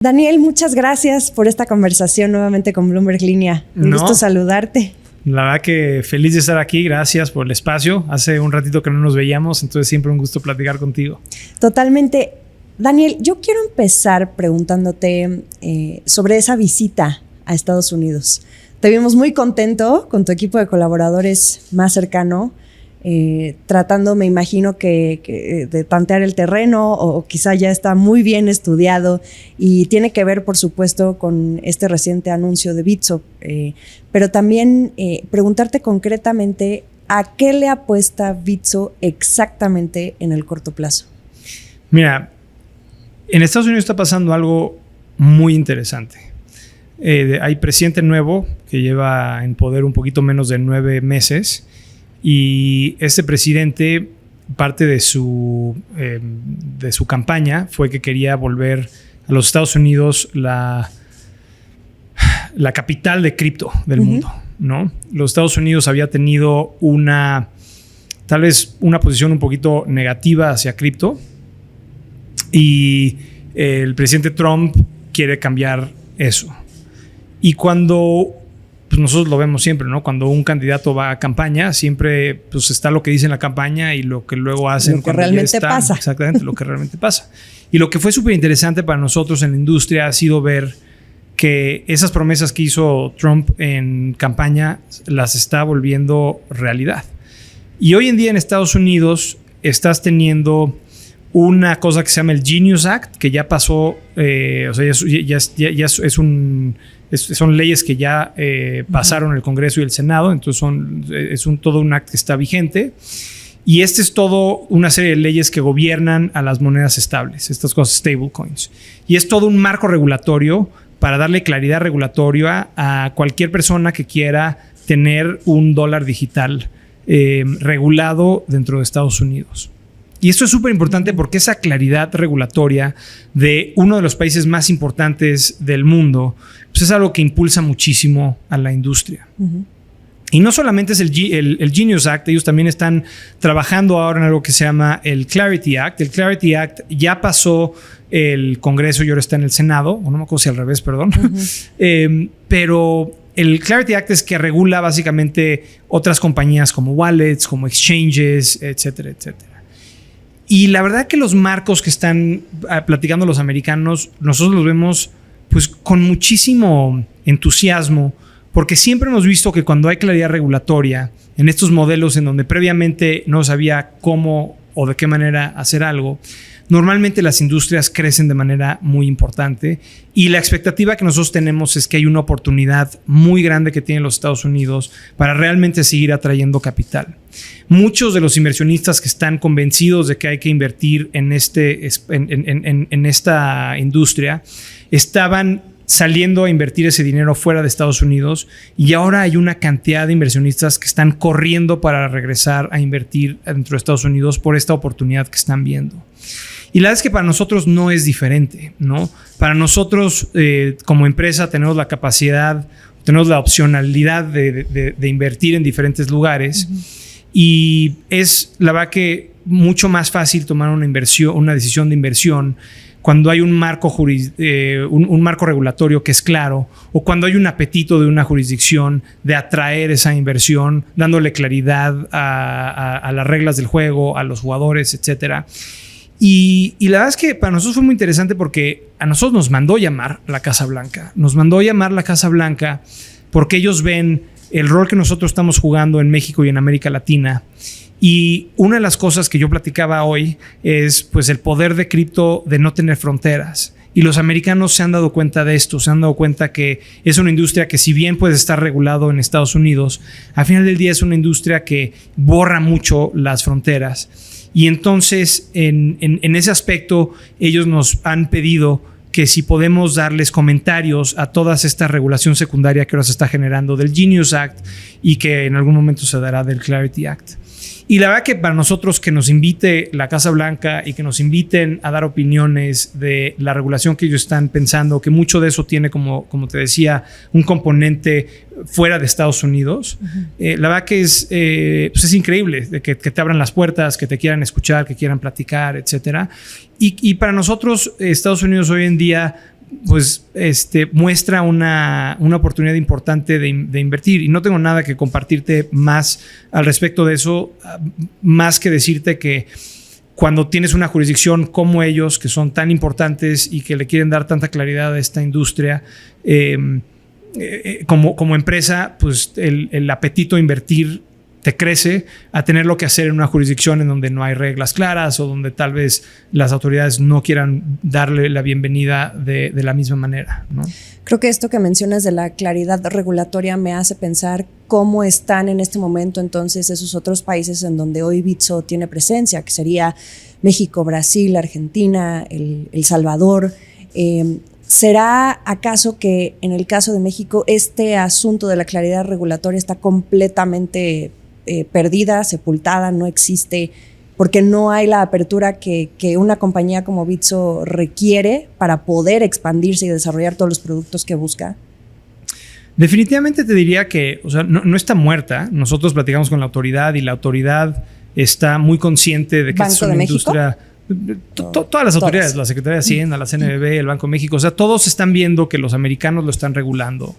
Daniel, muchas gracias por esta conversación nuevamente con Bloomberg Línea. Un gusto saludarte. La verdad que feliz de estar aquí. Gracias por el espacio. Hace un ratito que no nos veíamos, entonces siempre un gusto platicar contigo. Totalmente. Daniel, yo quiero empezar preguntándote sobre esa visita a Estados Unidos. Te vimos muy contento con tu equipo de colaboradores más cercano, tratando, me imagino que de tantear el terreno, o quizá ya está muy bien estudiado y tiene que ver, por supuesto, con este reciente anuncio de Bitso. Pero también preguntarte concretamente ¿a qué le apuesta Bitso exactamente en el corto plazo? Mira, en Estados Unidos está pasando algo muy interesante. Hay presidente nuevo que lleva en poder un poquito menos de 9 meses. Y este presidente, parte de su campaña fue que quería volver a los Estados Unidos la capital de cripto del mundo, ¿no? Los Estados Unidos había tenido tal vez una posición un poquito negativa hacia cripto, y el presidente Trump quiere cambiar eso. Y cuando pues nosotros lo vemos siempre, ¿no? Cuando un candidato va a campaña, siempre pues está lo que dice en la campaña y lo que luego hacen. Lo que realmente pasa. Exactamente, lo que realmente pasa. Y lo que fue súper interesante para nosotros en la industria ha sido ver que esas promesas que hizo Trump en campaña las está volviendo realidad. Y hoy en día en Estados Unidos estás teniendo una cosa que se llama el Genius Act, que ya pasó, son leyes que ya pasaron el Congreso y el Senado, entonces todo un acto que está vigente. Y este es todo una serie de leyes que gobiernan a las monedas estables, estas cosas stablecoins. Y es todo un marco regulatorio para darle claridad regulatoria a cualquier persona que quiera tener un dólar digital regulado dentro de Estados Unidos. Y esto es súper importante porque esa claridad regulatoria de uno de los países más importantes del mundo pues es algo que impulsa muchísimo a la industria. Y no solamente es el Genius Act, ellos también están trabajando ahora en algo que se llama el Clarity Act. El Clarity Act ya pasó el Congreso y ahora está en el Senado, o no me acuerdo si al revés, perdón. Pero el Clarity Act es que regula básicamente otras compañías como wallets, como exchanges, etcétera, etcétera. Y la verdad que los marcos que están platicando los americanos, nosotros los vemos pues con muchísimo entusiasmo, porque siempre hemos visto que cuando hay claridad regulatoria en estos modelos en donde previamente no sabía cómo o de qué manera hacer algo, normalmente las industrias crecen de manera muy importante, y la expectativa que nosotros tenemos es que hay una oportunidad muy grande que tienen los Estados Unidos para realmente seguir atrayendo capital. Muchos de los inversionistas que están convencidos de que hay que invertir en esta industria estaban saliendo a invertir ese dinero fuera de Estados Unidos, y ahora hay una cantidad de inversionistas que están corriendo para regresar a invertir dentro de Estados Unidos por esta oportunidad que están viendo. Y la verdad es que para nosotros no es diferente, ¿no? Para nosotros como empresa tenemos la capacidad, tenemos la opcionalidad de invertir en diferentes lugares, y es la verdad que mucho más fácil tomar una decisión de inversión cuando hay un marco regulatorio que es claro, o cuando hay un apetito de una jurisdicción de atraer esa inversión, dándole claridad a las reglas del juego, a los jugadores, etcétera. Y la verdad es que para nosotros fue muy interesante porque a nosotros nos mandó llamar la Casa Blanca. Nos mandó llamar la Casa Blanca porque ellos ven el rol que nosotros estamos jugando en México y en América Latina. Y una de las cosas que yo platicaba hoy es pues el poder de cripto de no tener fronteras. Y los americanos se han dado cuenta de esto, se han dado cuenta que es una industria que, si bien puede estar regulado en Estados Unidos, al final del día es una industria que borra mucho las fronteras. Y entonces en ese aspecto ellos nos han pedido que si podemos darles comentarios a toda esta regulación secundaria que ahora se está generando del Genius Act y que en algún momento se dará del Clarity Act. Y la verdad que para nosotros que nos invite la Casa Blanca y que nos inviten a dar opiniones de la regulación que ellos están pensando, que mucho de eso tiene, como te decía, un componente fuera de Estados Unidos, la verdad que es increíble de que te abran las puertas, que te quieran escuchar, que quieran platicar, etcétera. Y para nosotros, Estados Unidos hoy en día pues muestra una oportunidad importante de invertir. Y no tengo nada que compartirte más al respecto de eso, más que decirte que cuando tienes una jurisdicción como ellos, que son tan importantes y que le quieren dar tanta claridad a esta industria, como empresa, pues el apetito a invertir te crece a tenerlo que hacer en una jurisdicción en donde no hay reglas claras o donde tal vez las autoridades no quieran darle la bienvenida de la misma manera, ¿no? Creo que esto que mencionas de la claridad regulatoria me hace pensar cómo están en este momento entonces esos otros países en donde hoy Bitso tiene presencia, que sería México, Brasil, Argentina, El Salvador. ¿Será acaso que en el caso de México este asunto de la claridad regulatoria está completamente perdida, sepultada, no existe, porque no hay la apertura que una compañía como Bitso requiere para poder expandirse y desarrollar todos los productos que busca? Definitivamente te diría que, o sea, no está muerta. Nosotros platicamos con la autoridad y la autoridad está muy consciente de que es una industria. Todas las autoridades, la Secretaría de Hacienda, la CNBV, el Banco de México, o sea, todos están viendo que los americanos lo están regulando.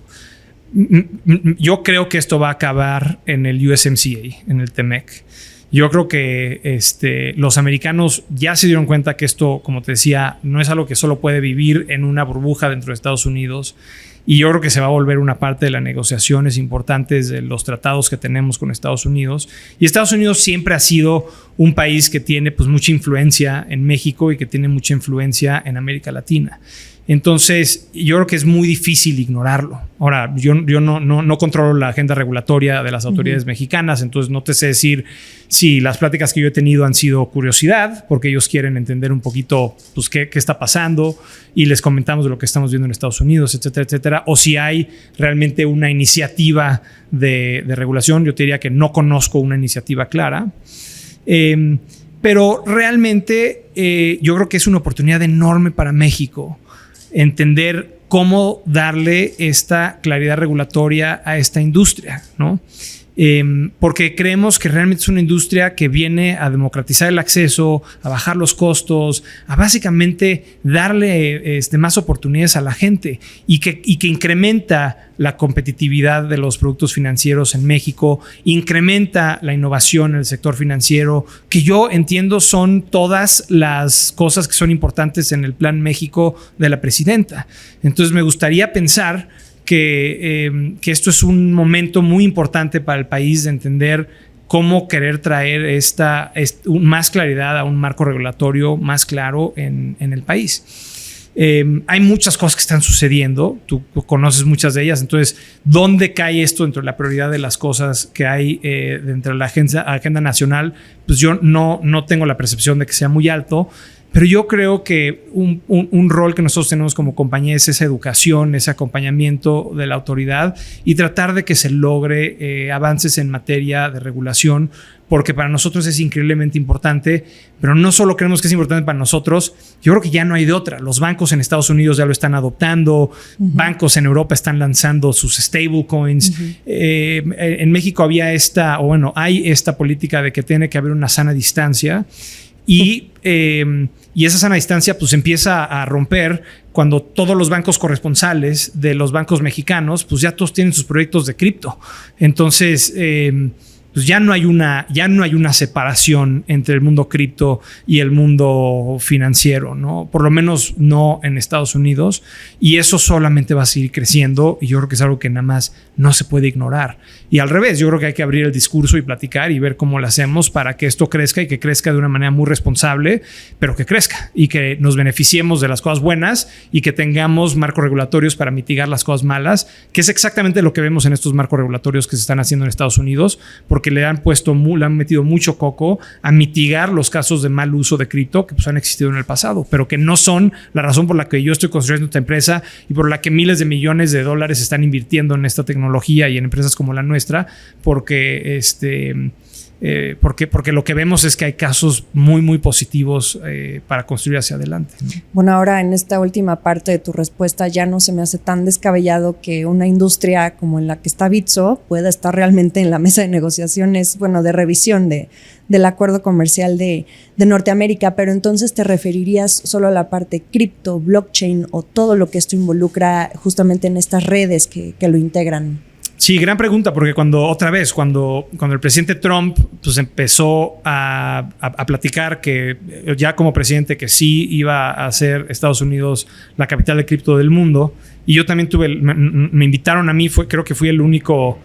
Yo creo que esto va a acabar en el USMCA, en el TEMEC. Yo creo que los americanos ya se dieron cuenta que esto, como te decía, no es algo que solo puede vivir en una burbuja dentro de Estados Unidos. Y yo creo que se va a volver una parte de las negociaciones importantes de los tratados que tenemos con Estados Unidos. Y Estados Unidos siempre ha sido un país que tiene pues mucha influencia en México y que tiene mucha influencia en América Latina. Entonces, yo creo que es muy difícil ignorarlo. Ahora, yo no controlo la agenda regulatoria de las autoridades mexicanas, entonces no te sé decir si las pláticas que yo he tenido han sido curiosidad, porque ellos quieren entender un poquito pues, qué está pasando y les comentamos de lo que estamos viendo en Estados Unidos, etcétera, etcétera. O si hay realmente una iniciativa de regulación. Yo te diría que no conozco una iniciativa clara. Pero realmente yo creo que es una oportunidad enorme para México entender cómo darle esta claridad regulatoria a esta industria, ¿no? Porque creemos que realmente es una industria que viene a democratizar el acceso, a bajar los costos, a básicamente darle más oportunidades a la gente y que incrementa la competitividad de los productos financieros en México, incrementa la innovación en el sector financiero, que yo entiendo son todas las cosas que son importantes en el Plan México de la presidenta. Entonces me gustaría pensar que esto es un momento muy importante para el país de entender cómo querer traer más claridad a un marco regulatorio más claro en el país. Hay muchas cosas que están sucediendo, tú conoces muchas de ellas, entonces, ¿dónde cae esto dentro de la prioridad de las cosas que hay dentro de la agenda nacional? Pues yo no tengo la percepción de que sea muy alto. Pero yo creo que un rol que nosotros tenemos como compañía es esa educación, ese acompañamiento de la autoridad y tratar de que se logre avances en materia de regulación, porque para nosotros es increíblemente importante, pero no solo creemos que es importante para nosotros, yo creo que ya no hay de otra. Los bancos en Estados Unidos ya lo están adoptando, bancos en Europa están lanzando sus stablecoins. En México hay esta política de que tiene que haber una sana distancia. Y esa sana distancia pues empieza a romper cuando todos los bancos corresponsales de los bancos mexicanos pues ya todos tienen sus proyectos de cripto. Entonces pues ya no hay una separación entre el mundo cripto y el mundo financiero, ¿no? Por lo menos no en Estados Unidos, y eso solamente va a seguir creciendo, y yo creo que es algo que nada más no se puede ignorar. Y al revés, yo creo que hay que abrir el discurso y platicar y ver cómo lo hacemos para que esto crezca, y que crezca de una manera muy responsable, pero que crezca y que nos beneficiemos de las cosas buenas y que tengamos marcos regulatorios para mitigar las cosas malas, que es exactamente lo que vemos en estos marcos regulatorios que se están haciendo en Estados Unidos, porque le han metido mucho coco a mitigar los casos de mal uso de cripto que pues han existido en el pasado, pero que no son la razón por la que yo estoy construyendo esta empresa y por la que miles de millones de dólares se están invirtiendo en esta tecnología y en empresas como la nuestra, porque Porque lo que vemos es que hay casos muy, muy positivos para construir hacia adelante, ¿no? Bueno, ahora en esta última parte de tu respuesta ya no se me hace tan descabellado que una industria como en la que está Bitso pueda estar realmente en la mesa de negociaciones, bueno, de revisión del acuerdo comercial de Norteamérica, pero entonces te referirías solo a la parte cripto, blockchain o todo lo que esto involucra justamente en estas redes que lo integran. Sí, gran pregunta, porque cuando el presidente Trump pues empezó a platicar que ya como presidente que sí iba a ser Estados Unidos la capital de cripto del mundo, y yo también me invitaron a mí, creo que fui el único,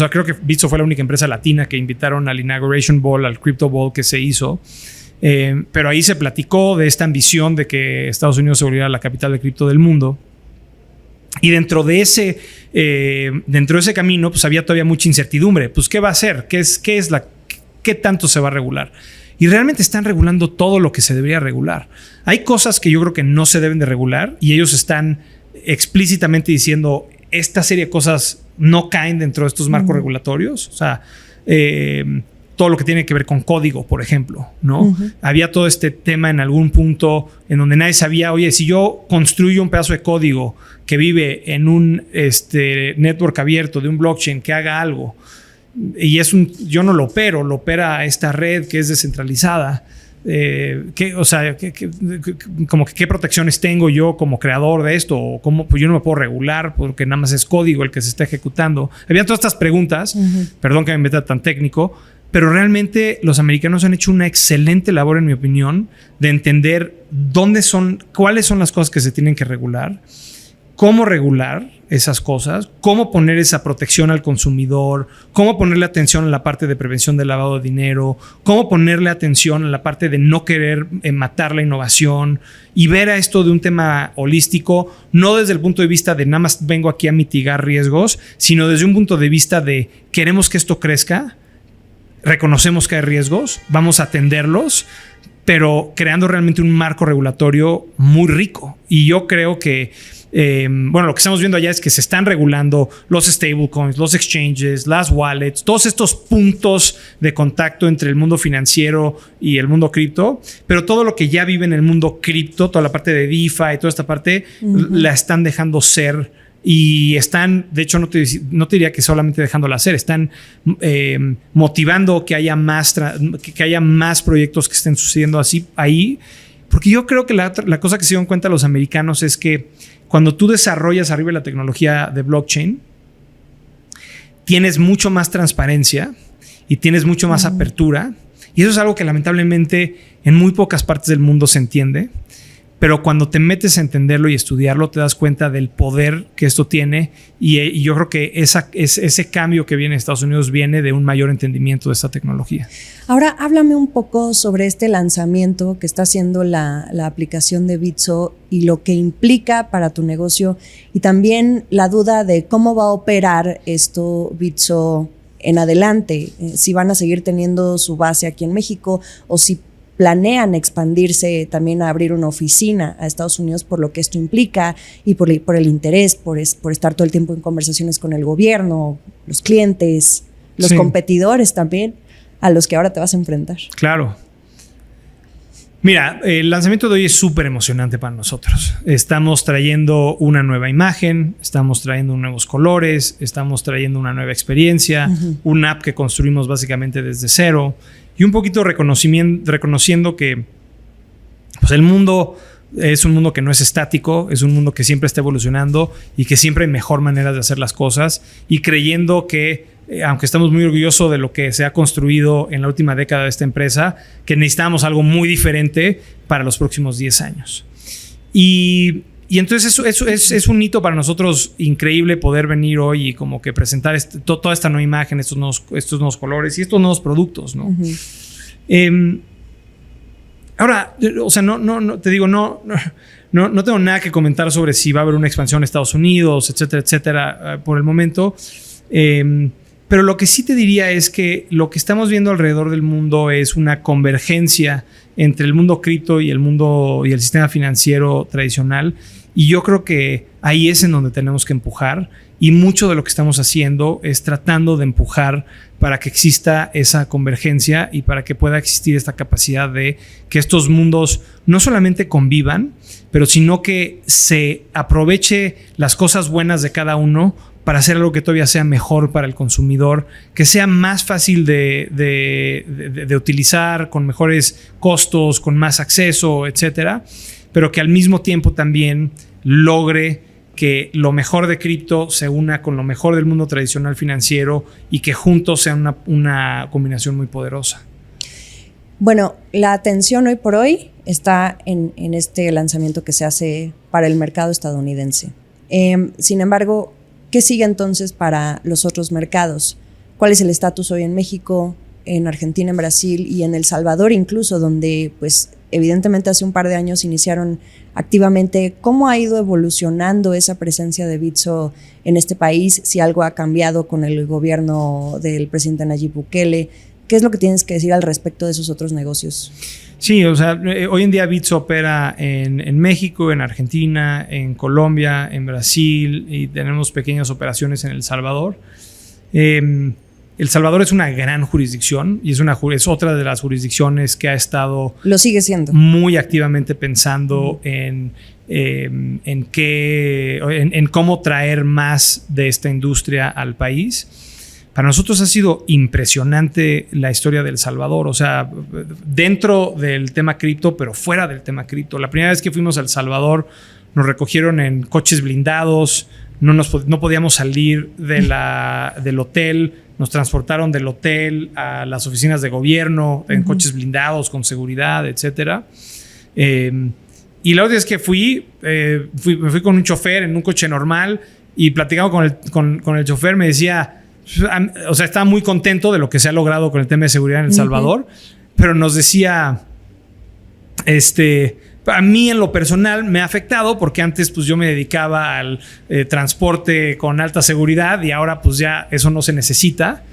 creo que Bitso fue la única empresa latina que invitaron al Inauguration Ball, al Crypto Ball que se hizo. Pero ahí se platicó de esta ambición de que Estados Unidos se volviera la capital de cripto del mundo. Y dentro de ese camino, pues había todavía mucha incertidumbre. Pues, ¿qué va a hacer? ¿Qué tanto se va a regular? Y realmente están regulando todo lo que se debería regular. Hay cosas que yo creo que no se deben de regular y ellos están explícitamente diciendo esta serie de cosas no caen dentro de estos marcos regulatorios. O sea, todo lo que tiene que ver con código, por ejemplo, ¿no? Había todo este tema en algún punto en donde nadie sabía, oye, si yo construyo un pedazo de código que vive en un network abierto de un blockchain que haga algo y yo no lo opero, lo opera esta red que es descentralizada, como que qué protecciones tengo yo como creador de esto, o cómo pues yo no me puedo regular porque nada más es código el que se está ejecutando. Había todas estas preguntas, perdón que me meta tan técnico, pero realmente los americanos han hecho una excelente labor, en mi opinión, de entender cuáles son las cosas que se tienen que regular, cómo regular esas cosas, cómo poner esa protección al consumidor, cómo ponerle atención a la parte de prevención del lavado de dinero, cómo ponerle atención a la parte de no querer matar la innovación y ver a esto de un tema holístico, no desde el punto de vista de nada más vengo aquí a mitigar riesgos, sino desde un punto de vista de queremos que esto crezca, reconocemos que hay riesgos, vamos a atenderlos, pero creando realmente un marco regulatorio muy rico. Y yo creo que, lo que estamos viendo allá es que se están regulando los stablecoins, los exchanges, las wallets, todos estos puntos de contacto entre el mundo financiero y el mundo cripto, pero todo lo que ya vive en el mundo cripto, toda la parte de DeFi, toda esta parte, la están dejando ser. Y están, de hecho, no te diría que solamente dejándola hacer, están motivando que haya más proyectos que estén sucediendo así ahí. Porque yo creo que la cosa que se dieron cuenta los americanos es que cuando tú desarrollas arriba la tecnología de blockchain, tienes mucho más transparencia y tienes mucho más apertura. Y eso es algo que lamentablemente en muy pocas partes del mundo se entiende. Pero cuando te metes a entenderlo y estudiarlo, te das cuenta del poder que esto tiene. Y yo creo que ese cambio que viene en Estados Unidos viene de un mayor entendimiento de esta tecnología. Ahora, háblame un poco sobre este lanzamiento que está haciendo la aplicación de Bitso y lo que implica para tu negocio. Y también la duda de cómo va a operar esto Bitso en adelante. Si van a seguir teniendo su base aquí en México o si planean expandirse también a abrir una oficina a Estados Unidos por lo que esto implica y por el interés, por estar todo el tiempo en conversaciones con el gobierno, los clientes, los competidores también, a los que ahora te vas a enfrentar. Claro. Mira, el lanzamiento de hoy es súper emocionante para nosotros. Estamos trayendo una nueva imagen, estamos trayendo nuevos colores, estamos trayendo una nueva experiencia, una app que construimos básicamente desde cero. Y un poquito reconociendo que pues el mundo es un mundo que no es estático, es un mundo que siempre está evolucionando y que siempre hay mejor manera de hacer las cosas, y creyendo que, aunque estamos muy orgullosos de lo que se ha construido en la última década de esta empresa, que necesitamos algo muy diferente para los próximos 10 años. Y entonces eso es un hito para nosotros increíble poder venir hoy y como que presentar toda esta nueva imagen, estos nuevos colores y estos nuevos productos, ¿no? Ahora, o sea, no te digo, no tengo nada que comentar sobre si va a haber una expansión a Estados Unidos, etcétera, etcétera, por el momento. Pero lo que sí te diría es que lo que estamos viendo alrededor del mundo es una convergencia entre el mundo cripto y el sistema financiero tradicional. Y yo creo que ahí es en donde tenemos que empujar, y mucho de lo que estamos haciendo es tratando de empujar para que exista esa convergencia y para que pueda existir esta capacidad de que estos mundos no solamente convivan, pero sino que se aproveche las cosas buenas de cada uno para hacer algo que todavía sea mejor para el consumidor, que sea más fácil de utilizar, con mejores costos, con más acceso, etcétera, pero que al mismo tiempo también logre que lo mejor de cripto se una con lo mejor del mundo tradicional financiero y que juntos sean una combinación muy poderosa. Bueno, la atención hoy por hoy está en este lanzamiento que se hace para el mercado estadounidense. Sin embargo, ¿qué sigue entonces para los otros mercados? ¿Cuál es el estatus hoy en México, en Argentina, en Brasil y en El Salvador incluso, donde pues evidentemente hace un par de años iniciaron activamente? ¿Cómo ha ido evolucionando esa presencia de Bitso en este país? Si algo ha cambiado con el gobierno del presidente Nayib Bukele, ¿qué es lo que tienes que decir al respecto de esos otros negocios? Sí, o sea, hoy en día Bitso opera en México, en Argentina, en Colombia, en Brasil, y tenemos pequeñas operaciones en El Salvador. El Salvador es una gran jurisdicción y es otra de las jurisdicciones que ha estado... Lo sigue siendo. Muy activamente pensando en cómo traer más de esta industria al país. Para nosotros ha sido impresionante la historia de El Salvador, o sea, dentro del tema cripto, pero fuera del tema cripto. La primera vez que fuimos a El Salvador nos recogieron en coches blindados, no podíamos salir del hotel, nos transportaron del hotel a las oficinas de gobierno en coches blindados con seguridad, etcétera. Y la otra vez que me fui con un chofer en un coche normal y platicando con el chofer, me decía, o sea, estaba muy contento de lo que se ha logrado con el tema de seguridad en El Salvador, pero nos decía, a mí en lo personal me ha afectado porque antes pues yo me dedicaba al transporte con alta seguridad y ahora pues ya eso no se necesita.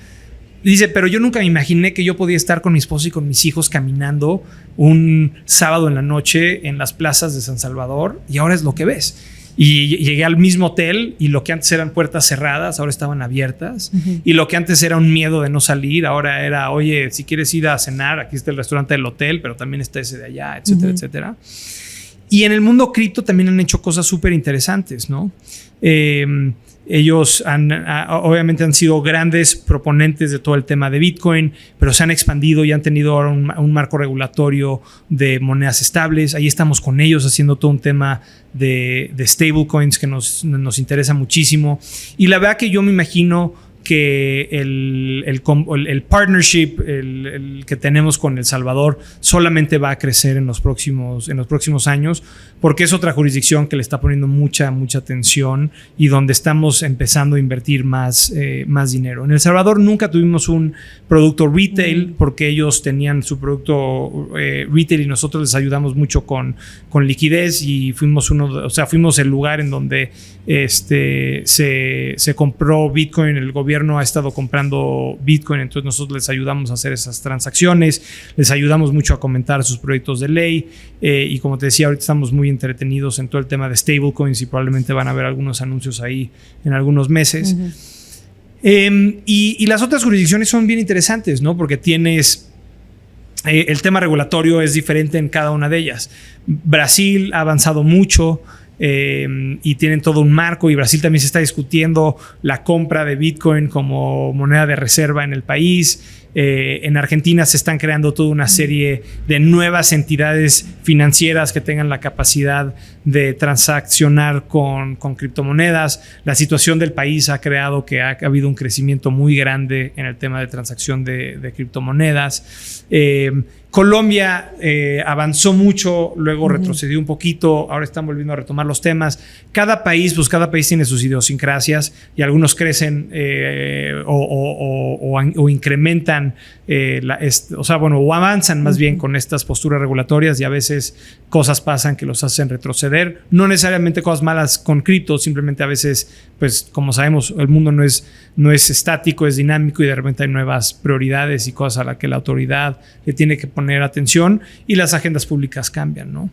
Dice, pero yo nunca me imaginé que yo podía estar con mi esposo y con mis hijos caminando un sábado en la noche en las plazas de San Salvador, y ahora es lo que ves. Y llegué al mismo hotel y lo que antes eran puertas cerradas, ahora estaban abiertas. Y lo que antes era un miedo de no salir, ahora era, oye, si quieres ir a cenar, aquí está el restaurante del hotel, pero también está ese de allá, etcétera, etcétera. Y en el mundo cripto también han hecho cosas súper interesantes, ¿no? Ellos obviamente han sido grandes proponentes de todo el tema de Bitcoin, pero se han expandido y han tenido ahora un marco regulatorio de monedas estables. Ahí estamos con ellos haciendo todo un tema de stablecoins que nos interesa muchísimo. Y la verdad que yo me imagino que el partnership el que tenemos con El Salvador solamente va a crecer en los próximos años, porque es otra jurisdicción que le está poniendo mucha atención y donde estamos empezando a invertir más dinero. En El Salvador nunca tuvimos un producto retail porque ellos tenían su producto retail y nosotros les ayudamos mucho con liquidez, y fuimos el lugar en donde se compró Bitcoin. El gobierno ha estado comprando Bitcoin, entonces nosotros les ayudamos a hacer esas transacciones, les ayudamos mucho a comentar sus proyectos de ley, y como te decía, ahorita estamos muy entretenidos en todo el tema de stablecoins y probablemente van a haber algunos anuncios ahí en algunos meses. Y las otras jurisdicciones son bien interesantes, ¿no? Porque tienes... el tema regulatorio es diferente en cada una de ellas. Brasil ha avanzado mucho y tienen todo un marco, y Brasil también se está discutiendo la compra de Bitcoin como moneda de reserva en el país. En Argentina se están creando toda una serie de nuevas entidades financieras que tengan la capacidad de transaccionar con criptomonedas. La situación del país ha creado que ha habido un crecimiento muy grande en el tema de transacción de criptomonedas. Colombia avanzó mucho, luego retrocedió un poquito, ahora están volviendo a retomar los temas. Cada país tiene sus idiosincrasias, y algunos crecen o incrementan, o avanzan más bien con estas posturas regulatorias, y a veces cosas pasan que los hacen retroceder. No necesariamente cosas malas con cripto, simplemente a veces, pues como sabemos, el mundo no es estático, es dinámico, y de repente hay nuevas prioridades y cosas a las que la autoridad le tiene que poner atención, y las agendas públicas cambian, ¿no?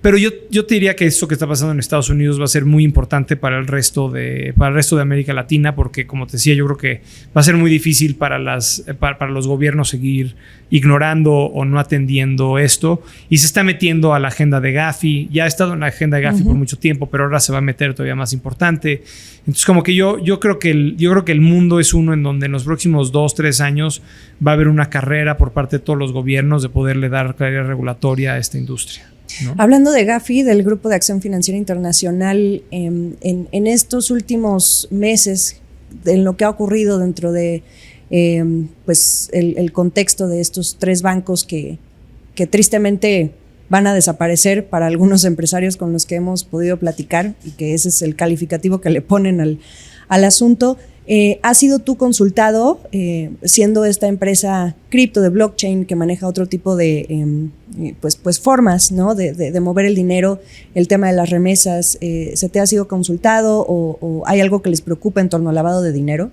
Pero yo te diría que esto que está pasando en Estados Unidos va a ser muy importante para el resto de América Latina, porque como te decía, yo creo que va a ser muy difícil para los gobiernos seguir ignorando o no atendiendo esto, y se está metiendo a la agenda de Gafi. Ya ha estado en la agenda de Gafi por mucho tiempo, pero ahora se va a meter todavía más importante. Entonces, como que yo creo que el mundo es uno en donde en los próximos 2-3 años va a haber una carrera por parte de todos los gobiernos de poderle dar claridad regulatoria a esta industria, ¿no? Hablando de Gafi, del Grupo de Acción Financiera Internacional, en estos últimos meses, en lo que ha ocurrido dentro de pues el contexto de estos 3 bancos que tristemente van a desaparecer para algunos empresarios con los que hemos podido platicar, y que ese es el calificativo que le ponen al asunto. ¿Has sido tú consultado, siendo esta empresa cripto de blockchain que maneja otro tipo de pues formas, ¿no? de mover el dinero, el tema de las remesas? ¿Se te ha sido consultado o hay algo que les preocupa en torno al lavado de dinero?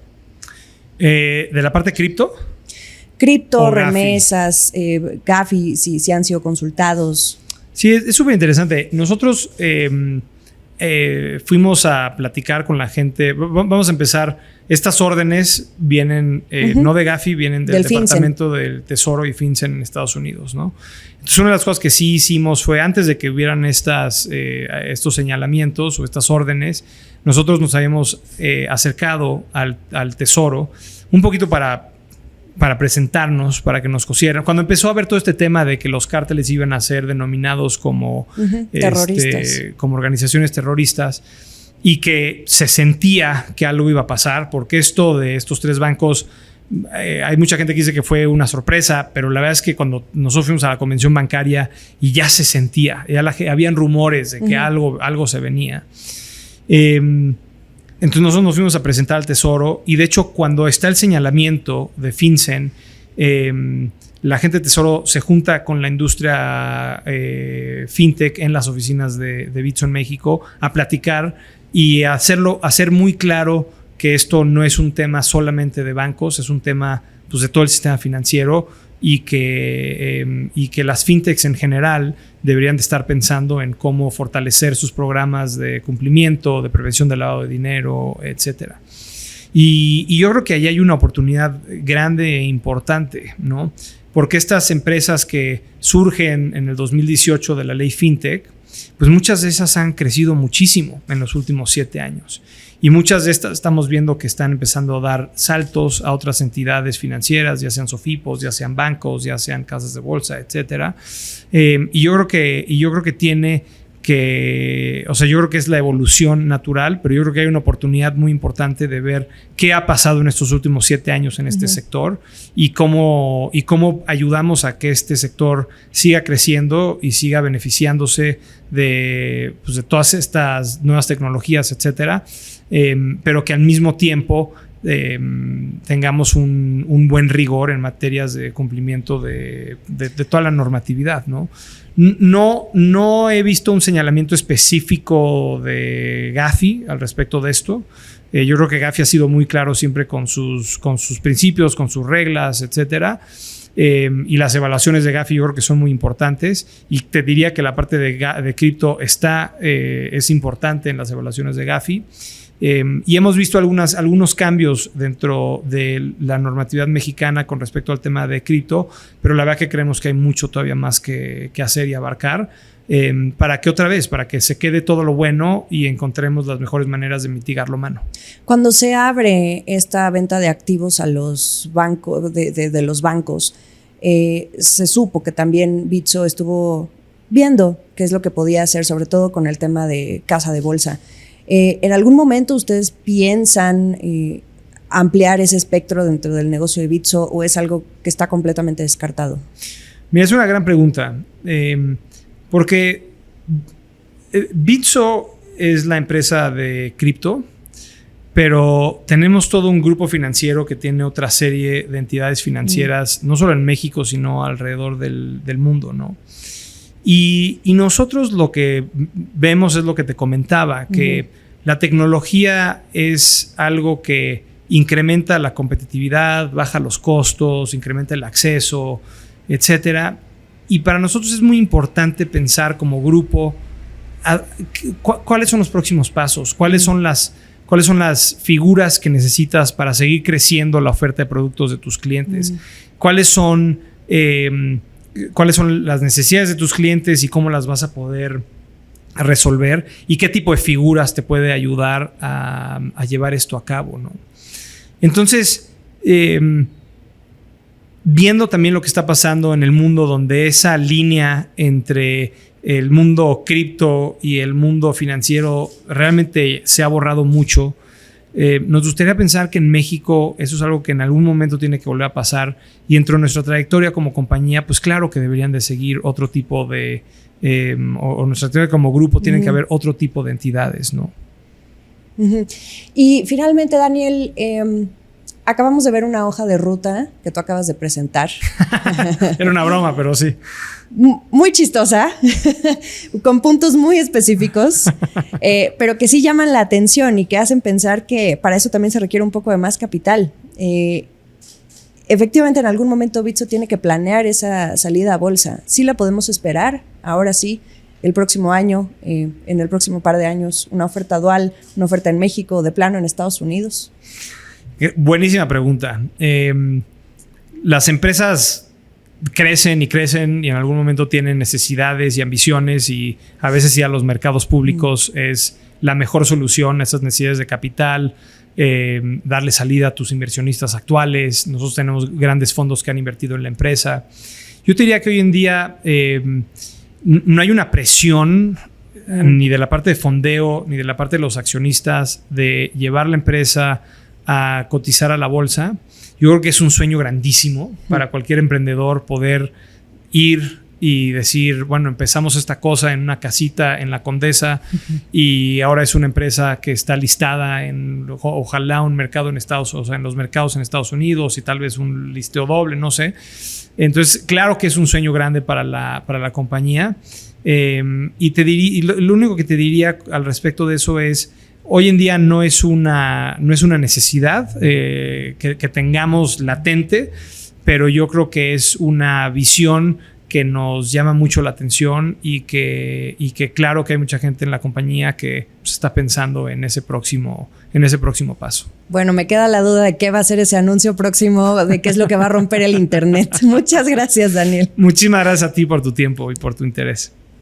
¿De la parte cripto? Cripto, remesas, Gafi, si han sido consultados. Sí, es súper interesante. Nosotros fuimos a platicar con la gente. Vamos a empezar. Estas órdenes vienen no de Gafi, vienen del Departamento del Tesoro y FinCEN en Estados Unidos, ¿no? Entonces, una de las cosas que sí hicimos fue, antes de que hubieran estos señalamientos o estas órdenes, nosotros nos habíamos acercado al Tesoro un poquito para presentarnos, para que nos cosieran. Cuando empezó a haber todo este tema de que los cárteles iban a ser denominados como, terroristas, como organizaciones terroristas, y que se sentía que algo iba a pasar, porque esto de estos 3 bancos, hay mucha gente que dice que fue una sorpresa, pero la verdad es que cuando nosotros fuimos a la convención bancaria y ya se sentía, habían rumores de que algo se venía. Entonces nosotros nos fuimos a presentar al Tesoro, y de hecho cuando está el señalamiento de FinCEN, la gente de Tesoro se junta con la industria fintech en las oficinas de Bitso en México a platicar y hacer muy claro que esto no es un tema solamente de bancos, es un tema pues de todo el sistema financiero, y que las fintechs en general deberían de estar pensando en cómo fortalecer sus programas de cumplimiento, de prevención del lavado de dinero, etcétera. Y yo creo que ahí hay una oportunidad grande e importante, ¿no? Porque estas empresas que surgen en el 2018 de la ley FinTech, pues muchas de esas han crecido muchísimo en los últimos 7 años. Y muchas de estas estamos viendo que están empezando a dar saltos a otras entidades financieras, ya sean SOFIPOS, ya sean bancos, ya sean casas de bolsa, etcétera. Y yo creo que tiene que, o sea, yo creo que es la evolución natural, pero yo creo que hay una oportunidad muy importante de ver qué ha pasado en estos últimos 7 años en este sector, y cómo ayudamos a que este sector siga creciendo y siga beneficiándose de todas estas nuevas tecnologías, etcétera, pero que al mismo tiempo tengamos un buen rigor en materias de cumplimiento de toda la normatividad, ¿no? No he visto un señalamiento específico de Gafi al respecto de esto. Yo creo que Gafi ha sido muy claro siempre con sus principios, con sus reglas, etcétera. Y las evaluaciones de Gafi yo creo que son muy importantes, y te diría que la parte de cripto es importante en las evaluaciones de Gafi. Y hemos visto algunos cambios dentro de la normatividad mexicana con respecto al tema de cripto, pero la verdad que creemos que hay mucho todavía más que hacer y abarcar, para que se quede todo lo bueno y encontremos las mejores maneras de mitigar lo malo. Cuando se abre esta venta de activos a los bancos, de los bancos, se supo que también Bitso estuvo viendo qué es lo que podía hacer, sobre todo con el tema de casa de bolsa. ¿En algún momento ustedes piensan ampliar ese espectro dentro del negocio de Bitso, o es algo que está completamente descartado? Mira, es una gran pregunta, porque Bitso es la empresa de cripto, pero tenemos todo un grupo financiero que tiene otra serie de entidades financieras, no solo en México, sino alrededor del mundo, ¿no? Y nosotros lo que vemos es lo que te comentaba, que la tecnología es algo que incrementa la competitividad, baja los costos, incrementa el acceso, etcétera. Y para nosotros es muy importante pensar como grupo cuáles son los próximos pasos, cuáles son las figuras que necesitas para seguir creciendo la oferta de productos de tus clientes, cuáles son las necesidades de tus clientes y cómo las vas a poder resolver y qué tipo de figuras te puede ayudar a llevar esto a cabo, ¿no? Entonces, viendo también lo que está pasando en el mundo, donde esa línea entre el mundo cripto y el mundo financiero realmente se ha borrado mucho, nos gustaría pensar que en México eso es algo que en algún momento tiene que volver a pasar, y dentro de nuestra trayectoria como compañía, pues claro que deberían de seguir otro tipo de o nuestra trayectoria como grupo tiene que haber otro tipo de entidades, ¿no? Y finalmente, Daniel, acabamos de ver una hoja de ruta que tú acabas de presentar. Era una broma, pero sí. Muy chistosa, con puntos muy específicos, pero que sí llaman la atención y que hacen pensar que para eso también se requiere un poco de más capital. Efectivamente, en algún momento Bitso tiene que planear esa salida a bolsa. Sí la podemos esperar, ahora sí, el próximo año, en el próximo par de años, una oferta dual, una oferta en México, de plano en Estados Unidos. Buenísima pregunta. Las empresas crecen y en algún momento tienen necesidades y ambiciones, y a veces ya los mercados públicos es la mejor solución a esas necesidades de capital, darle salida a tus inversionistas actuales. Nosotros tenemos grandes fondos que han invertido en la empresa. Yo te diría que hoy en día no hay una presión ni de la parte de fondeo ni de la parte de los accionistas de llevar la empresa a cotizar a la bolsa. Yo creo que es un sueño grandísimo para cualquier emprendedor poder ir y decir, bueno, empezamos esta cosa en una casita en la Condesa y ahora es una empresa que está listada en, ojalá, un mercado en en los mercados en Estados Unidos, y tal vez un listeo doble, no sé. Entonces, claro que es un sueño grande para la compañía. Y lo único que te diría al respecto de eso es, hoy en día no es una necesidad que tengamos latente, pero yo creo que es una visión que nos llama mucho la atención, y que claro que hay mucha gente en la compañía que pues, está pensando en ese próximo paso. Bueno, me queda la duda de qué va a ser ese anuncio próximo, de qué es lo que va a romper el internet. Muchas gracias, Daniel. Muchísimas gracias a ti por tu tiempo y por tu interés.